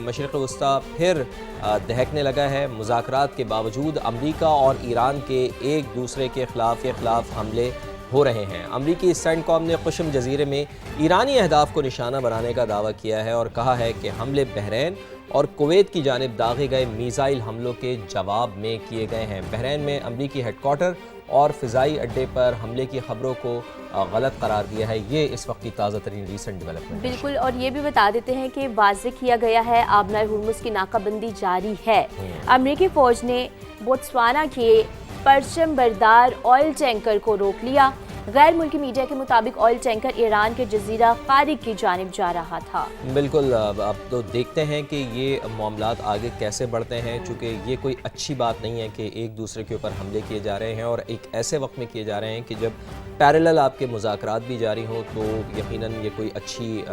मशरिक़ वस्ता फिर दहकने लगा है। मुज़ाकरात के बावजूद अमरीका और ईरान के एक दूसरे के खिलाफ हमले हो रहे हैं। अमरीकी सेंटकॉम ने कुशम जजीरे में ईरानी अहदाफ को निशाना बनाने का दावा किया है और कहा है कि हमले बहरीन और कुवैत की जानिब दागे गए मीज़ाइल हमलों के जवाब में किए गए हैं। बहरीन में अमरीकी हेडक्वार्टर और फ़िज़ाई अड्डे पर हमले की खबरों को गलत करार दिया है। ये इस वक्त की ताज़ा तरीन रीसेंट डेवलपमेंट बिल्कुल। और ये भी बता देते हैं कि वाज़ेह किया गया है आबनाए हुर्मुज़ की नाकाबंदी जारी है। अमरीकी फ़ौज ने बोत्सवाना के परचम बरदार ऑयल टैंकर को रोक लिया। गैर मुल्की मीडिया के मुताबिक ऑयल टैंकर ईरान के जजीरा खारिक की जानिब जा रहा था। बिल्कुल, अब तो देखते हैं कि ये मामलात आगे कैसे बढ़ते हैं, चूँकि ये कोई अच्छी बात नहीं है कि एक दूसरे के ऊपर हमले किए जा रहे हैं और एक ऐसे वक्त में किए जा रहे हैं कि जब पैरेलल आपके मुज़ाकरात भी जारी हों, तो यकीनन ये कोई अच्छी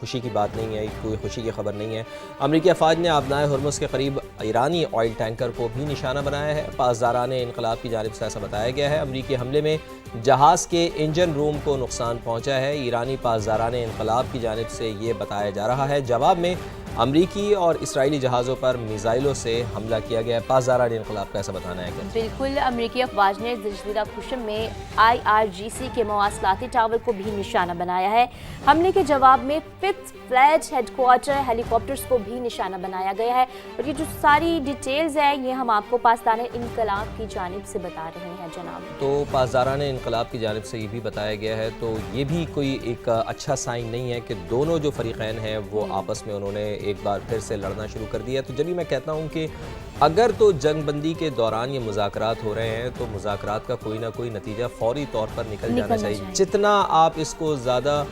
खुशी की बात नहीं है, कोई खुशी की खबर नहीं है। अमरीकी अफवाज ने आबनाए हुर्मुज़ के करीब ईरानी ऑयल टैंकर को भी निशाना बनाया है। पासदारान इनकलाब की जानिब से ऐसा बताया गया है। अमरीकी हमले में जहाज़ के इंजन रूम को नुकसान पहुंचा है। ईरानी पासदारान इनकलाब की जानिब से ये बताया जा रहा है। जवाब में अमरीकी और इसराइली जहाज़ों पर मिसाइलों से हमला किया गया है। पासदारान इनकलाब का ऐसा बताना है कि बिल्कुल, अमरीकी अफवाज ने जजीरा खुशम में IRGC के मवासलाती टावर को भी निशाना बनाया है। हमले के जवाब में फिफ्थ फ्लैट हेडक्वार्टर हेलीकॉप्टर्स को भी निशाना बनाया गया है। और ये जो सारी डिटेल्स है ये हम आपको पासदारान इनकलाब की जानिब से बता रहे हैं जनाब। तो पासदारान इनकलाब की जानिब से ये भी बताया गया है, तो ये भी कोई एक अच्छा साइन नहीं है कि दोनों जो फरीक़ैन हैं वो आपस में उन्होंने एक बार फिर से लड़ना शुरू कर दिया। तो जब भी मैं कहता हूँ कि अगर तो जंगबंदी के दौरान ये मुज़ाकरात हो रहे हैं तो मुज़ाकरात का कोई ना कोई नतीजा फौरी तौर पर निकल जाना चाहिए। जितना आप इसको ज़्यादा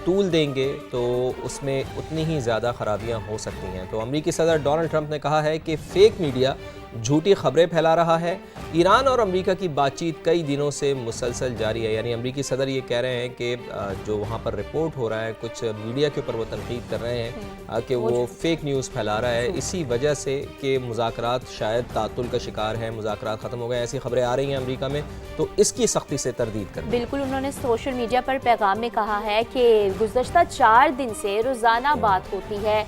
तूल देंगे तो उसमें उतनी ही ज़्यादा ख़राबियाँ हो सकती हैं। तो अमरीकी सदर डोनाल्ड ट्रंप ने कहा है कि फ़ेक मीडिया झूठी खबरें फैला रहा है। ईरान और अमेरिका की बातचीत कई दिनों से मुसलसल जारी है। यानी अमरीकी सदर ये कह रहे हैं कि जो वहाँ पर रिपोर्ट हो रहा है, कुछ मीडिया के ऊपर वो तनकीद कर रहे हैं कि वो फेक न्यूज़ फैला रहा है, इसी वजह से कि मुज़ाकरात शायद तातुल का शिकार है, मुज़ाकरात ख़त्म हो गए, ऐसी खबरें आ रही हैं अमरीका में। तो इसकी सख्ती से तरदीद कर बिल्कुल, उन्होंने सोशल मीडिया पर पैगाम में कहा है कि गुज़श्ता 4 दिन से रोज़ाना बात होती है,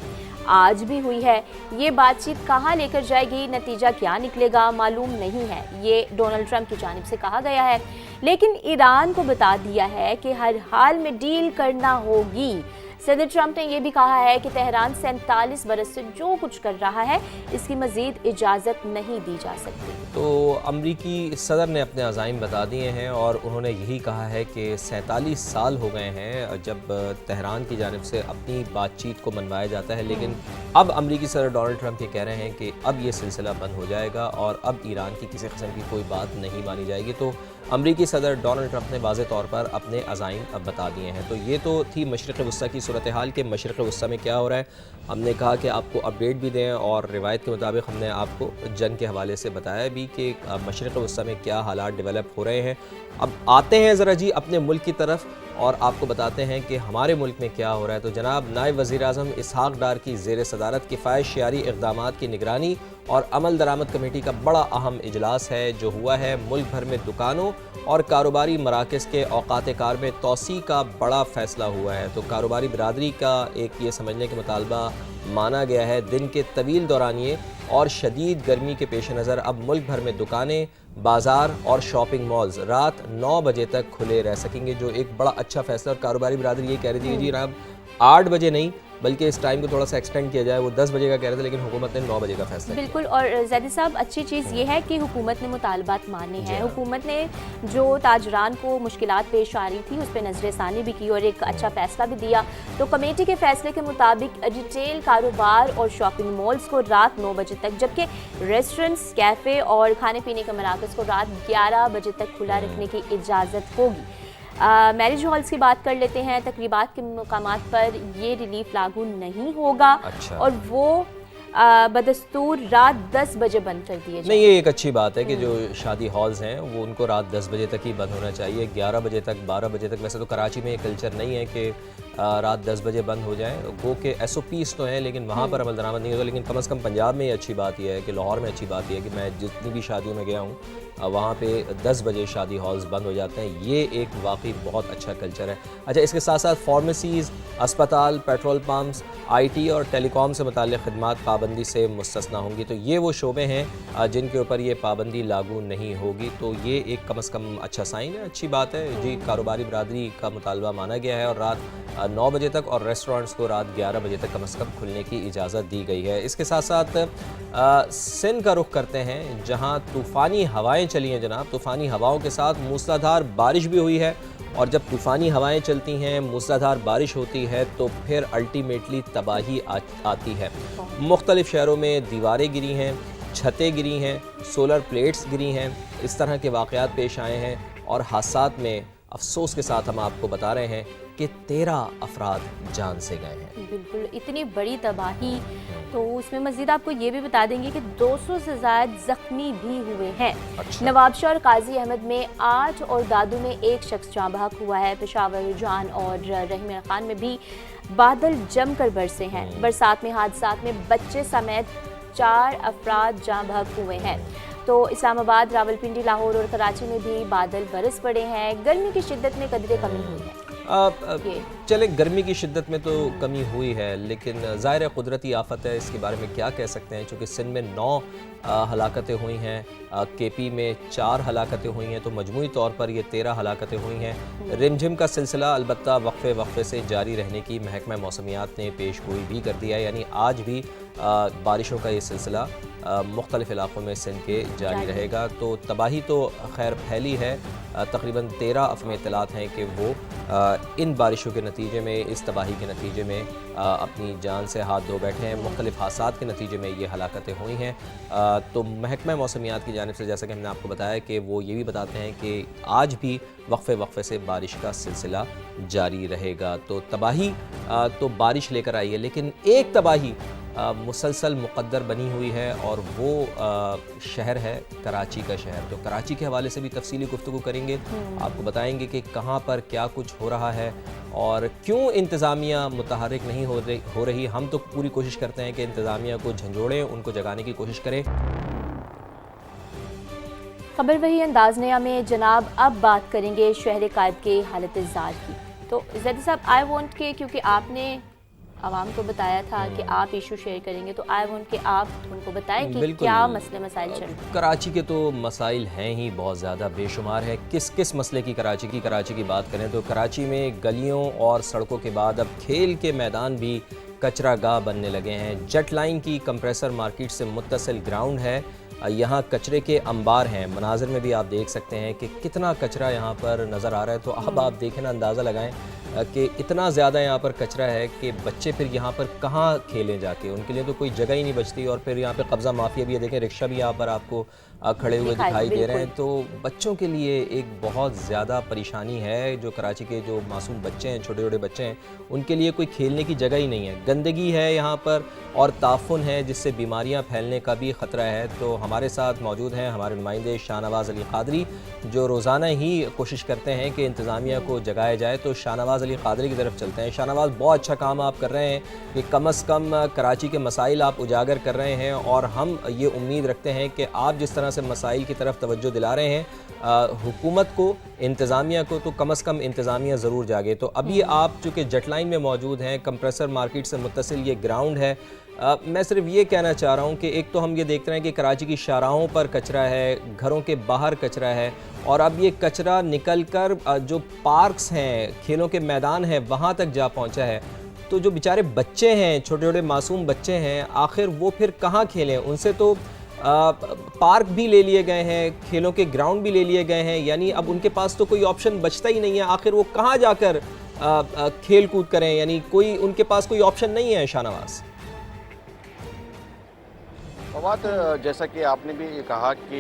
आज भी हुई है। ये बातचीत कहाँ लेकर जाएगी, नतीजा क्या निकलेगा मालूम नहीं है, ये डोनाल्ड ट्रंप की जानिब से कहा गया है। लेकिन ईरान को बता दिया है कि हर हाल में डील करना होगी। सदर ट्रंप ने यह भी कहा है कि तेहरान 47 बरस से जो कुछ कर रहा है इसकी मजीद इजाज़त नहीं दी जा सकती। तो अमरीकी सदर ने अपने अज़ाइम बता दिए हैं और उन्होंने यही कहा है कि 47 साल हो गए हैं जब तेहरान की जानिब से अपनी बातचीत को मनवाया जाता है, लेकिन अब अमरीकी सदर डोनाल्ड ट्रंप ये कह रहे हैं कि अब ये सिलसिला बंद हो जाएगा और अब ईरान की किसी किस्म की कोई बात नहीं मानी जाएगी। तो अमरीकी सदर डोनाल्ड ट्रंप ने वाज़े तौर पर अपने अज़ाइम अब बता दिए हैं। तो ये तो थी मशरिक़ वस्ता की सूरत हाल के मशरिक़ वस्ता में क्या हो रहा है। हमने कहा कि आपको अपडेट भी दें और रिवायत के मुताबिक हमने आपको जंग के हवाले से बताया भी कि मशरिक़ वस्ता में क्या हालात डेवलप हो रहे हैं। अब आते हैं ज़रा जी अपने मुल्क की तरफ और आपको बताते हैं कि हमारे मुल्क में क्या हो रहा है। तो जनाब नायब वज़ीर-ए-आज़म इसहाक़ डार की ज़ेर सदारत किफ़ायत-शयारी इक़दामात की निगरानी और अमल दरामद कमेटी का बड़ा अहम इजलास है जो हुआ है। मुल्क भर में दुकानों और कारोबारी मराकज़ के औक़ात कार में तोसी का बड़ा फ़ैसला हुआ है। तो कारोबारी बिरादरी का एक ये समझने का मुतालबा माना गया है। दिन के तवील दौरानिए और शदीद गर्मी के पेश नज़र अब मुल्क भर में दुकानें, बाज़ार और शॉपिंग मॉल्स रात 9 बजे तक खुले रह सकेंगे, जो एक बड़ा अच्छा फ़ैसला। और कारोबारी बिरादरी ये कह रही थी जी जनाब 8 बजे नहीं बल्कि इस टाइम को थोड़ा सा एक्सटेंड किया जाए, वो 10 बजे का कह रहे थे, लेकिन हुकूमत ने 9 बजे का फैसला किया। बिल्कुल। और ज़ैदी साहब अच्छी चीज़ ये है कि हुकूमत ने मुतालबात माने हैं। हुकूमत ने जो ताजरान को मुश्किलात पेश आ रही थी उस पर नज़रसानी भी की और एक अच्छा फ़ैसला भी दिया। तो कमेटी के फ़ैसले के मुताबिक रिटेल कारोबार और शॉपिंग मॉल्स को रात 9 बजे तक, जबकि रेस्टोरेंट्स, कैफ़े और खाने पीने के मराकज़ को रात 11 बजे तक खुला रखने की इजाज़त होगी। मैरिज हॉल्स की बात कर लेते हैं। तकरीबात के मकामात पर ये रिलीफ लागू नहीं होगा। और वो बदस्तूर रात 10 बजे बंद कर दिए जाए। नहीं, ये एक अच्छी बात है कि जो शादी हॉल्स हैं वो उनको रात 10 बजे तक ही बंद होना चाहिए, 11 बजे तक, 12 बजे तक। वैसे तो कराची में ये कल्चर नहीं है कि रात 10 बजे बंद हो जाएँ। वो के SOPs तो हैं लेकिन वहाँ पर अमल दरामद नहीं होगा। लेकिन कम से कम पंजाब में ये अच्छी बात यह है कि लाहौर में अच्छी बात यह है कि मैं जितनी भी शादियों में गया हूँ वहाँ पे 10 बजे शादी हॉल्स बंद हो जाते हैं। ये एक वाकई बहुत अच्छा कल्चर है। अच्छा, इसके साथ साथ फार्मेसीज़, अस्पताल, पेट्रोल पम्प्स, IT और टेलीकॉम से मुताल्लिक़ खिदमात पाबंदी से मुस्तस्ना होंगी। तो ये वो शोबे हैं जिनके ऊपर ये पाबंदी लागू नहीं होगी। तो ये एक कम से कम अच्छा साइन है, अच्छी बात है जी। कारोबारी बरादरी का मुतालबा माना गया है और रात 9 बजे तक और रेस्टोरेंट्स को रात 11 बजे तक कम से कम खुलने की इजाज़त दी गई है। इसके साथ साथ सिंध का रुख करते हैं जहाँ तूफ़ानी हवाएँ चली हैं जनाब। तूफ़ानी हवाओं के साथ मूसलाधार बारिश भी हुई है और जब तूफ़ानी हवाएं चलती हैं, मूसलाधार बारिश होती है तो फिर अल्टीमेटली तबाही आती है। मुख्तलिफ़ शहरों में दीवारें गिरी हैं, छतें गिरी हैं, सोलर प्लेट्स गिरी हैं। इस तरह के वाक़यात पेश आए हैं और हादसात में अफसोस के साथ हम आपको बता रहे हैं कि 13 अफराद जान से गए हैं। बिल्कुल, इतनी बड़ी तबाही। तो उसमें मज़ीद आपको ये भी बता देंगे कि 200 से ज़्यादा ज़ख्मी भी हुए हैं। अच्छा। नवाबशाह और काजी अहमद में 8 और दादू में 1 शख्स जाँ बहक हुआ है। पेशावर, जान और रहीम खान में भी बादल जमकर बरसे हैं। बरसात में हादसात में बच्चे समेत 4 अफराद जाँ बहक हुए हैं। तो इस्लामाबाद, रावलपिंडी, लाहौर और कराची में भी बादल बरस पड़े हैं। गर्मी की शिद्दत में कदरे कमी हुई है। चले, गर्मी की शिद्दत में तो कमी हुई है लेकिन ज़ाहिर है कुदरती आफत है, इसके बारे में क्या कह सकते हैं। चूँकि सिंध में 9 हलाकतें हुई हैं, KP में 4 हलाकतें हुई हैं, तो मजमूई तौर पर ये 13 हलाकतें हुई हैं। रिमझिम का सिलसिला अलबत्ता वक्फे से जारी रहने की महकमा मौसमियात ने पेश गोई भी कर दिया है। यानी आज भी बारिशों का ये सिलसिला मुख्तलिफ़ इलाक़ों में सिंध के जारी रहेगा। तो तबाही तो खैर फैली है। तकरीबन 13 अफ़म इत्तलात हैं कि वो इन बारिशों के नतीजे में, इस तबाही के नतीजे में अपनी जान से हाथ धो बैठे हैं। मुख्तलिफ़ हादसात के नतीजे में ये हलाकतें हुई हैं। तो महकमा मौसमियात की जानिब से जैसा कि हमने आपको बताया कि वो ये भी बताते हैं कि आज भी वक्फे से बारिश का सिलसिला जारी रहेगा। तो तबाही तो बारिश लेकर आई है लेकिन एक तबाही मुसलसल मुक़द्दर बनी हुई है और वो शहर है कराची का शहर। तो कराची के हवाले से भी तफसीली गुफ्तगू करेंगे, आपको बताएंगे कि कहाँ पर क्या कुछ हो रहा है और क्यों इंतज़ामिया मुतहर्रिक नहीं हो रही। हम तो पूरी कोशिश करते हैं कि इंतज़ामिया को झंझोड़ें, उनको जगाने की कोशिश करें। खबर वही अंदाज नया में जनाब, अब बात करेंगे शहर कायद के हालत ज़ार की। तो ज़ैदी साहब, आई वॉन्ट के, क्योंकि आपने आवाम को बताया था कि आप इशू शेयर करेंगे, तो आई वॉन्ट कि आप उनको बताएं कि क्या मसले मसाइल चल रहे हैं। कराची के तो मसाइल हैं ही बहुत ज़्यादा, बेशुमार है। किस मसले की कराची की बात करें तो कराची में गलियों और सड़कों के बाद अब खेल के मैदान भी कचरा गाह बनने लगे हैं। जेट लाइन की कंप्रेसर मार्केट से मुत्तसिल ग्राउंड है, यहाँ कचरे के अंबार हैं। मनाजिर में भी आप देख सकते हैं कि कितना कचरा यहाँ पर नज़र आ रहा है। तो अब आप देखें ना, अंदाज़ा लगाएं कि इतना ज़्यादा यहाँ पर कचरा है कि बच्चे फिर यहाँ पर कहाँ खेलें जाके, उनके लिए तो कोई जगह ही नहीं बचती। और फिर यहाँ पे कब्ज़ा माफिया भी है, देखें रिक्शा भी यहाँ पर आपको खड़े हुए दिखाई दे रहे हैं। तो बच्चों के लिए एक बहुत ज़्यादा परेशानी है। जो कराची के जो मासूम बच्चे हैं, छोटे छोटे बच्चे हैं, उनके लिए कोई खेलने की जगह ही नहीं है। गंदगी है यहाँ पर और ताफुन है जिससे बीमारियाँ फैलने का भी ख़तरा है। तो हमारे साथ मौजूद हैं हमारे नुमाइंदे शाहनवाज़ अली कादरी, जो रोज़ाना ही कोशिश करते हैं कि इंतज़ामिया को जगाया जाए। तो शाहनवाज़ अली कादरी की तरफ चलते हैं। शाहनवाज़, बहुत अच्छा काम आप कर रहे हैं कि कम से कम कराची के मसाइल आप उजागर कर रहे हैं और हम ये उम्मीद रखते हैं कि आप जिस तरह से मसाइल की तरफ तवज्जो दिला रहे हैं हुकूमत को, इंतज़ामिया को, तो कम से कम इंतज़ामिया ज़रूर जागे। तो अभी आप चूँकि जेट लाइन में मौजूद हैं, कंप्रेसर मार्केट से मुत्तसिल ये ग्राउंड है, मैं सिर्फ ये कहना चाह रहा हूँ कि एक तो हम ये देखते हैं कि कराची की शाहराहों पर कचरा है, घरों के बाहर कचरा है और अब ये कचरा निकल कर जो पार्क्स हैं, खेलों के मैदान हैं, वहाँ तक जा पहुँचा है। तो जो बेचारे बच्चे हैं, छोटे छोटे मासूम बच्चे हैं, आखिर वो फिर कहाँ खेलें? उनसे तो पार्क भी ले लिए गए हैं, खेलों के ग्राउंड भी ले लिए गए हैं, यानी अब उनके पास तो कोई ऑप्शन बचता ही नहीं है। आखिर वो कहाँ जाकर खेल कूद करें? यानी कोई उनके पास कोई ऑप्शन नहीं है। शाहनवाज़, फवाद, जैसा कि आपने भी कहा कि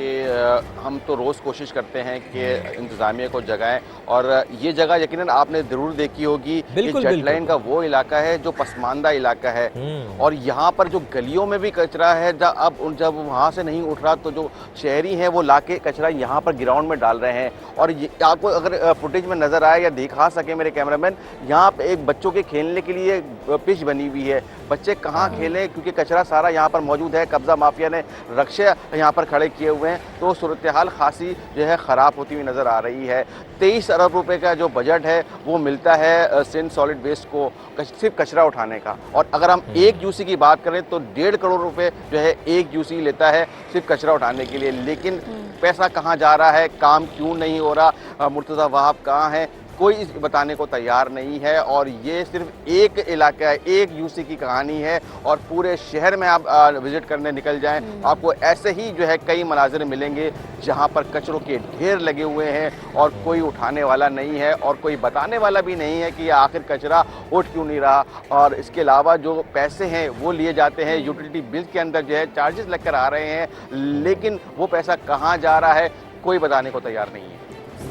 हम तो रोज़ कोशिश करते हैं कि इंतज़ामिया को जगाएं, और ये जगह यकीनन आपने ज़रूर देखी होगी। ये बिल्कुल, जेट बिल्कुल। लाइन का वो इलाका है जो पसमानदा इलाका है, हम्म। और यहाँ पर जो गलियों में भी कचरा है, जब वहाँ से नहीं उठ रहा तो जो शहरी हैं वो लाके कचरा यहाँ पर ग्राउंड में डाल रहे हैं। और ये आपको अगर फुटेज में नज़र आए या दिखा सके मेरे कैमरामैन, यहाँ पे एक बच्चों के खेलने के लिए पिच बनी हुई है। बच्चे कहाँ खेलें, क्योंकि कचरा सारा यहाँ पर मौजूद है। कब्जा माफिया ने रक्शे यहाँ पर खड़े किए हुए हैं, तो सूरत हाल खासी जो है ख़राब होती हुई नज़र आ रही है। 23 अरब रुपए का जो बजट है वो मिलता है सिंध सॉलिड वेस्ट को सिर्फ कचरा उठाने का, और अगर हम एक यूसी की बात करें तो 1.5 करोड़ रुपए जो है एक यूसी लेता है सिर्फ कचरा उठाने के लिए। लेकिन पैसा कहाँ जा रहा है, काम क्यों नहीं हो रहा, मुर्तज़ा वहाब कहाँ है, कोई इस बताने को तैयार नहीं है। और ये सिर्फ एक इलाका है, एक यूसी की कहानी है, और पूरे शहर में आप विजिट करने निकल जाएं, आपको ऐसे ही जो है कई मनाजिर मिलेंगे जहां पर कचरों के ढेर लगे हुए हैं और कोई उठाने वाला नहीं है और कोई बताने वाला भी नहीं है कि आखिर कचरा उठ क्यों नहीं रहा। और इसके अलावा जो पैसे हैं वो लिए जाते हैं, यूटिलिटी बिल के अंदर जो है चार्जेस लगकर आ रहे हैं, लेकिन वो पैसा कहाँ जा रहा है कोई बताने को तैयार नहीं है।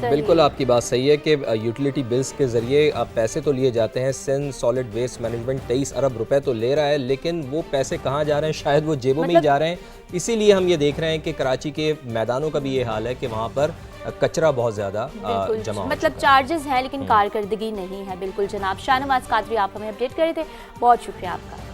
बिल्कुल आपकी बात सही है कि यूटिलिटी बिल्स के ज़रिए पैसे तो लिए जाते हैं। सिंध सॉलिड वेस्ट मैनेजमेंट 23 अरब रुपए तो ले रहा है, लेकिन वो पैसे कहाँ जा रहे हैं, शायद वो जेबों में ही जा रहे हैं। इसीलिए हम ये देख रहे हैं कि कराची के मैदानों का भी ये हाल है कि वहाँ पर कचरा बहुत ज़्यादा जमा हो मतलब चुका है। चार्जेस हैं लेकिन कारकर्दगी नहीं है। बिल्कुल जनाब, शाहनवाज कादरी आप हमें अपडेट कर रहे थे, बहुत शुक्रिया आपका।